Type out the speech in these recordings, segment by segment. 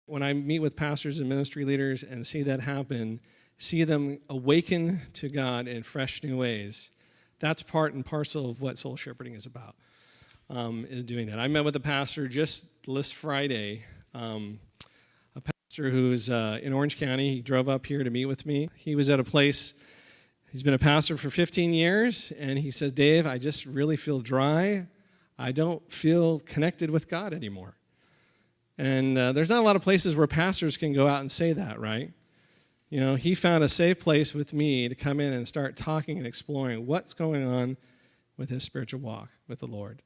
When I meet with pastors and ministry leaders and see that happen, see them awaken to God in fresh new ways, that's part and parcel of what soul shepherding is about, is doing that. I met with a pastor just this Friday, a pastor who's in Orange County. He drove up here to meet with me. He was at a place, he's been a pastor for 15 years, and he says, Dave, I just really feel dry. I don't feel connected with God anymore. And there's not a lot of places where pastors can go out and say that, right? You know, he found a safe place with me to come in and start talking and exploring what's going on with his spiritual walk with the Lord.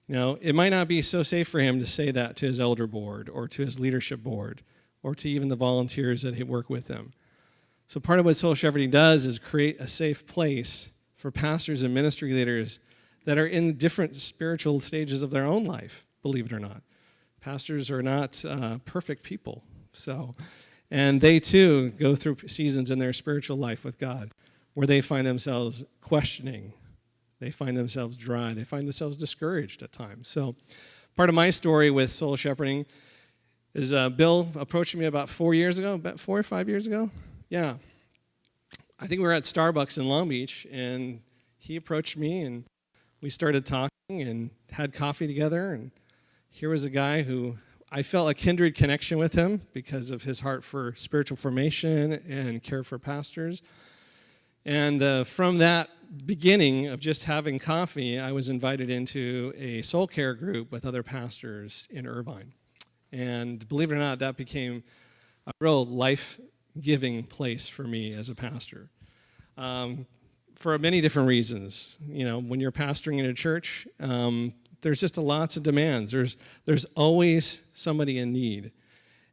You know, it might not be so safe for him to say that to his elder board or to his leadership board or to even the volunteers that work with him. So part of what soul shepherding does is create a safe place for pastors and ministry leaders that are in different spiritual stages of their own life, believe it or not. Pastors are not perfect people, and they too go through seasons in their spiritual life with God where they find themselves questioning, they find themselves dry, they find themselves discouraged at times. So part of my story with soul shepherding is Bill approached me about 4 years ago, about 4 or 5 years ago. Yeah, I think we were at Starbucks in Long Beach, and he approached me, and we started talking and had coffee together, and here was a guy who I felt a kindred connection with him because of his heart for spiritual formation and care for pastors. And from that beginning of just having coffee, I was invited into a soul care group with other pastors in Irvine. And believe it or not, that became a real life-giving place for me as a pastor. For many different reasons. You know, when you're pastoring in a church, there's just lots of demands. There's always somebody in need.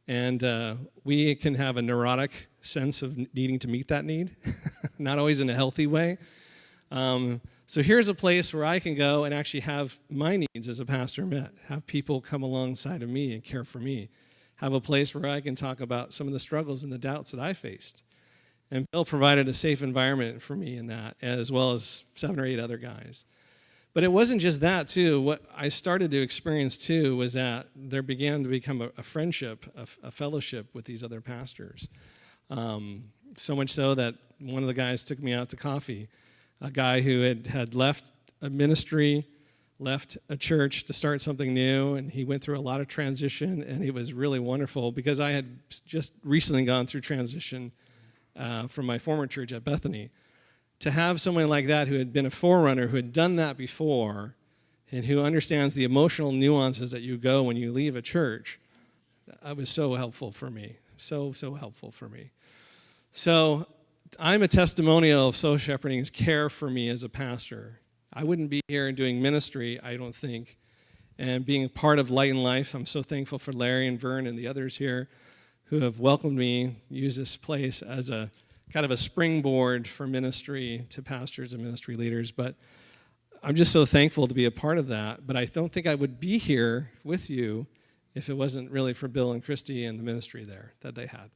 And we can have a neurotic sense of needing to meet that need, not always in a healthy way. So here's a place where I can go and actually have my needs as a pastor met, have people come alongside of me and care for me, have a place where I can talk about some of the struggles and the doubts that I faced. And Bill provided a safe environment for me in that, as well as 7 or 8 other guys. But it wasn't just that, too. What I started to experience, too, was that there began to become a friendship, a fellowship with these other pastors. So much so that one of the guys took me out to coffee, a guy who had left a ministry, left a church to start something new, and he went through a lot of transition, and it was really wonderful because I had just recently gone through transition from my former church at Bethany. To have someone like that who had been a forerunner, who had done that before, and who understands the emotional nuances that you go when you leave a church, that was so helpful for me. So helpful for me. So I'm a testimonial of soul shepherding's care for me as a pastor. I wouldn't be here doing ministry, I don't think, and being a part of Light and Life. I'm so thankful for Larry and Vern and the others here who have welcomed me, use this place as a kind of a springboard for ministry to pastors and ministry leaders. But I'm just so thankful to be a part of that. But I don't think I would be here with you if it wasn't really for Bill and Christy and the ministry there that they had.